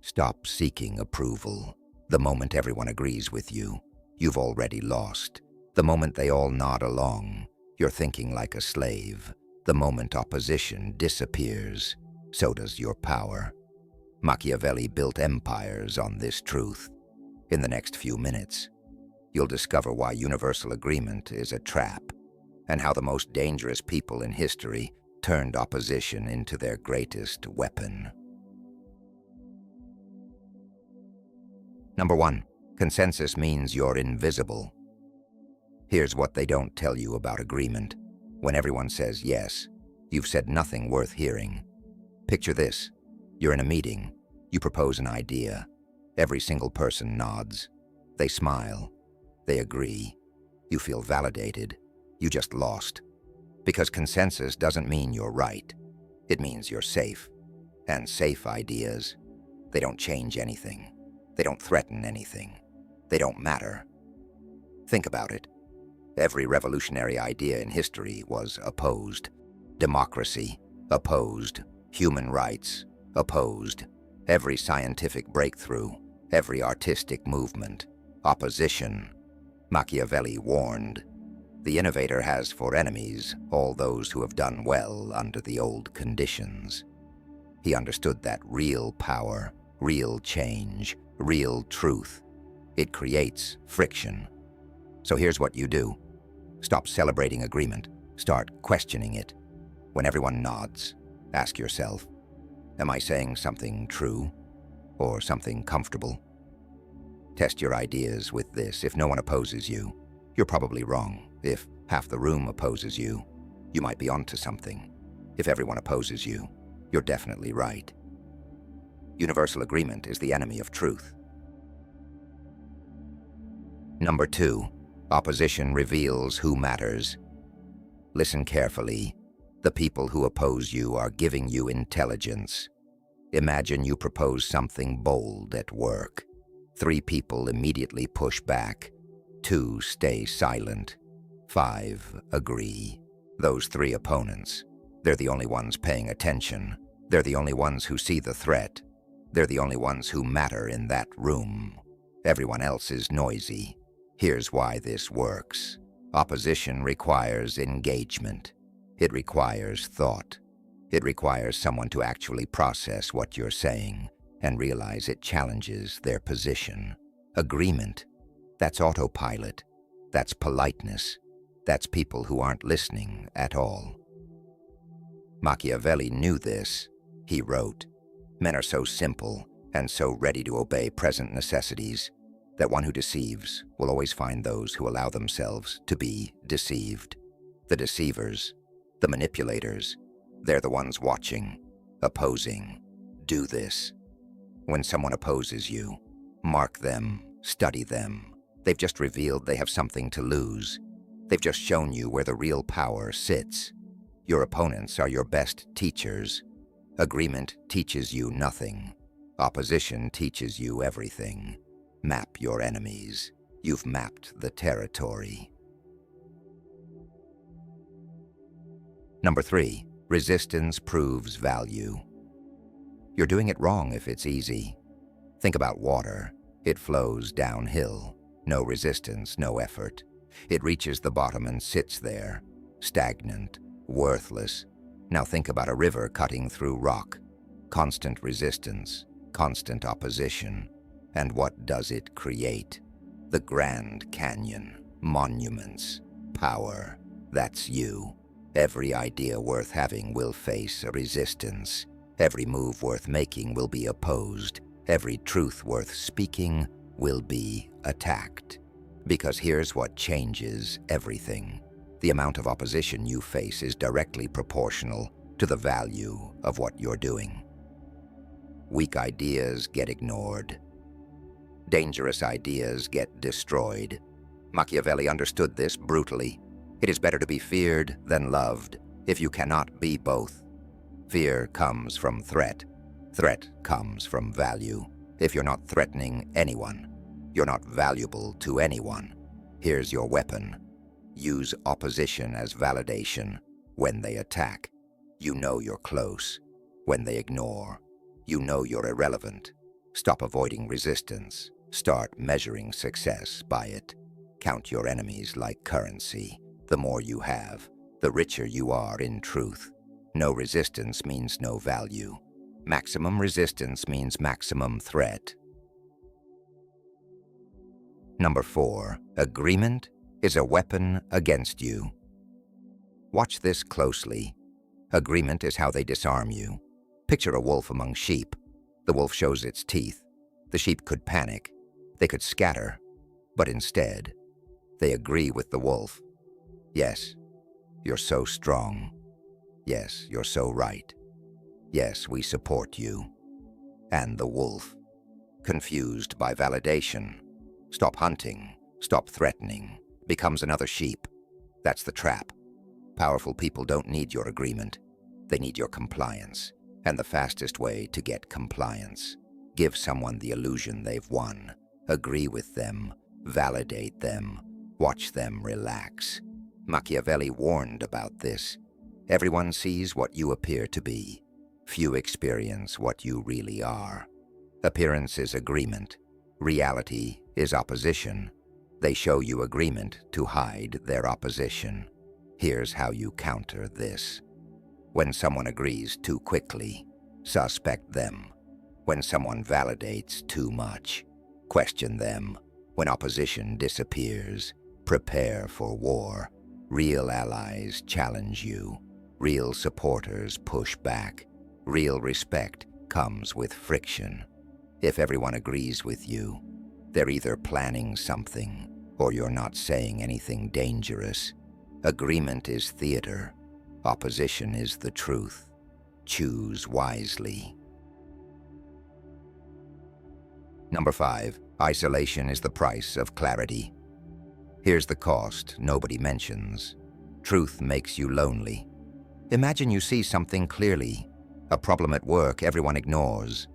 Stop seeking approval. The moment everyone agrees with you, you've already lost. The moment they all nod along, you're thinking like a slave. The moment opposition disappears, so does your power. Machiavelli built empires on this truth. In the next few minutes, you'll discover why universal agreement is a trap, and how the most dangerous people in history turned opposition into their greatest weapon. Number 1. Consensus means you're invisible. Here's what they don't tell you about agreement. When everyone says yes, you've said nothing worth hearing. Picture this. You're in a meeting. You propose an idea. Every single person nods. They smile. They agree. You feel validated. You just lost. Because consensus doesn't mean you're right. It means you're safe. And safe ideas, they don't change anything. They don't threaten anything. They don't matter. Think about it. Every revolutionary idea in history was opposed. Democracy, opposed. Human rights, opposed. Every scientific breakthrough, every artistic movement, opposition. Machiavelli warned, "The innovator has for enemies all those who have done well under the old conditions." He understood that real power, real change, real truth, it creates friction. So here's what you do. Stop celebrating agreement. Start questioning it. When everyone nods, ask yourself, am I saying something true or something comfortable? Test your ideas with this. If no one opposes you, you're probably wrong. If half the room opposes you, you might be onto something. If everyone opposes you, you're definitely right. Universal agreement is the enemy of truth. Number 2, opposition reveals who matters. Listen carefully. The people who oppose you are giving you intelligence. Imagine you propose something bold at work. 3 people immediately push back. 2 stay silent. 5 agree. Those 3 opponents, they're the only ones paying attention. They're the only ones who see the threat. They're the only ones who matter in that room. Everyone else is noisy. Here's why this works. Opposition requires engagement. It requires thought. It requires someone to actually process what you're saying and realize it challenges their position. Agreement, that's autopilot. That's politeness. That's people who aren't listening at all. Machiavelli knew this. He wrote, "Men are so simple and so ready to obey present necessities that one who deceives will always find those who allow themselves to be deceived." The deceivers, the manipulators, they're the ones watching, opposing. Do this. When someone opposes you, mark them, study them. They've just revealed they have something to lose. They've just shown you where the real power sits. Your opponents are your best teachers. Agreement teaches you nothing. Opposition teaches you everything. Map your enemies. You've mapped the territory. Number 3, resistance proves value. You're doing it wrong if it's easy. Think about water. It flows downhill. No resistance, no effort. It reaches the bottom and sits there, stagnant, worthless. Now think about a river cutting through rock. Constant resistance, constant opposition. And what does it create? The Grand Canyon, monuments, power. That's you. Every idea worth having will face a resistance. Every move worth making will be opposed. Every truth worth speaking will be attacked. Because here's what changes everything. The amount of opposition you face is directly proportional to the value of what you're doing. Weak ideas get ignored. Dangerous ideas get destroyed. Machiavelli understood this brutally. It is better to be feared than loved, if you cannot be both. Fear comes from threat. Threat comes from value. If you're not threatening anyone, you're not valuable to anyone. Here's your weapon. Use opposition as validation. When they attack, you know you're close. When they ignore, you know you're irrelevant. Stop avoiding resistance. Start measuring success by it. Count your enemies like currency. The more you have, the richer you are in truth. No resistance means no value. Maximum resistance means maximum threat. Number 4. Agreement is a weapon against you. Watch this closely. Agreement is how they disarm you. Picture a wolf among sheep. The wolf shows its teeth. The sheep could panic. They could scatter. But instead, they agree with the wolf. Yes, you're so strong. Yes, you're so right. Yes, we support you. And the wolf, confused by validation, stop hunting, stop threatening, becomes another sheep. That's the trap. Powerful people don't need your agreement. They need your compliance. And the fastest way to get compliance: give someone the illusion they've won. Agree with them. Validate them. Watch them relax. Machiavelli warned about this. Everyone sees what you appear to be. Few experience what you really are. Appearance is agreement. Reality is opposition. They show you agreement to hide their opposition. Here's how you counter this. When someone agrees too quickly, suspect them. When someone validates too much, question them. When opposition disappears, prepare for war. Real allies challenge you. Real supporters push back. Real respect comes with friction. If everyone agrees with you, they're either planning something or you're not saying anything dangerous. Agreement is theater. Opposition is the truth. Choose wisely. Number 5. Isolation is the price of clarity. Here's the cost nobody mentions. Truth makes you lonely. Imagine you see something clearly. A problem at work everyone ignores.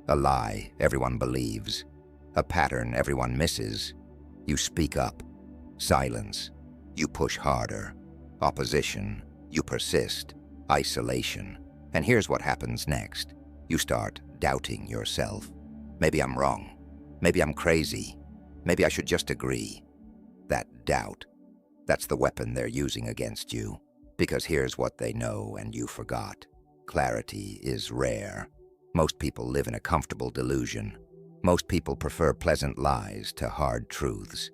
A lie everyone believes. A pattern everyone misses. You speak up. Silence. You push harder. Opposition. You persist. Isolation. And here's what happens next. You start doubting yourself. Maybe I'm wrong. Maybe I'm crazy. Maybe I should just agree. That doubt, that's the weapon they're using against you. Because here's what they know and you forgot. Clarity is rare. Most people live in a comfortable delusion. Most people prefer pleasant lies to hard truths.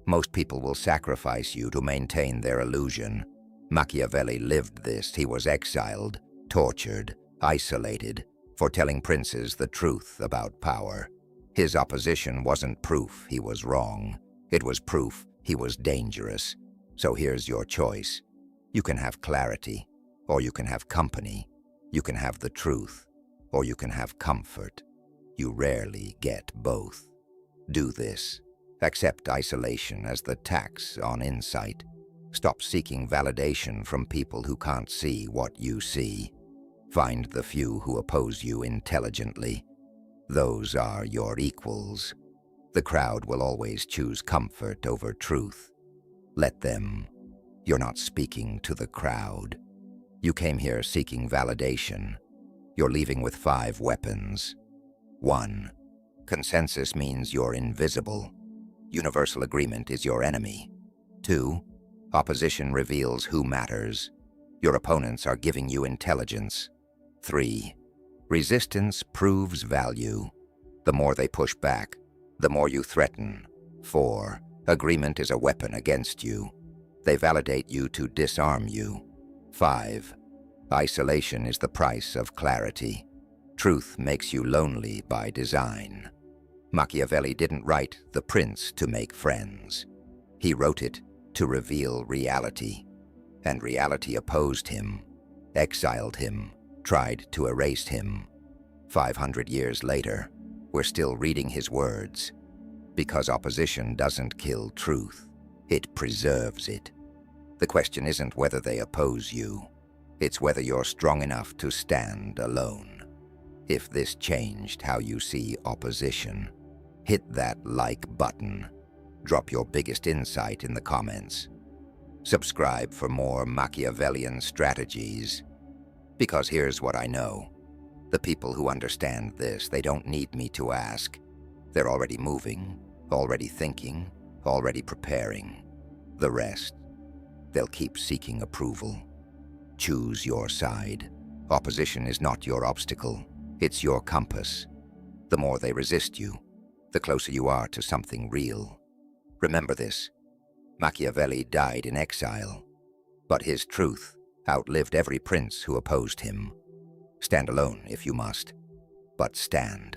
Most people will sacrifice you to maintain their illusion. Machiavelli lived this. He was exiled, tortured, isolated, for telling princes the truth about power. His opposition wasn't proof he was wrong. It was proof he was dangerous. So here's your choice. You can have clarity, or you can have company. You can have the truth, or you can have comfort. You rarely get both. Do this. Accept isolation as the tax on insight. Stop seeking validation from people who can't see what you see. Find the few who oppose you intelligently. Those are your equals. The crowd will always choose comfort over truth. Let them. You're not speaking to the crowd. You came here seeking validation. You're leaving with 5 weapons. 1. Consensus means you're invisible. Universal agreement is your enemy. 2. Opposition reveals who matters. Your opponents are giving you intelligence. 3. Resistance proves value. The more they push back, the more you threaten. 4. Agreement is a weapon against you. They validate you to disarm you. 5. Isolation is the price of clarity. Truth makes you lonely by design. Machiavelli didn't write The Prince to make friends. He wrote it to reveal reality. And reality opposed him, exiled him, tried to erase him. 500 years later, we're still reading his words. Because opposition doesn't kill truth, it preserves it. The question isn't whether they oppose you. It's whether you're strong enough to stand alone. If this changed how you see opposition, hit that like button. Drop your biggest insight in the comments. Subscribe for more Machiavellian strategies. Because here's what I know. The people who understand this, they don't need me to ask. They're already moving, already thinking, already preparing. The rest, they'll keep seeking approval. Choose your side. Opposition is not your obstacle, it's your compass. The more they resist you, the closer you are to something real. Remember this: Machiavelli died in exile, but his truth outlived every prince who opposed him. Stand alone if you must, but stand.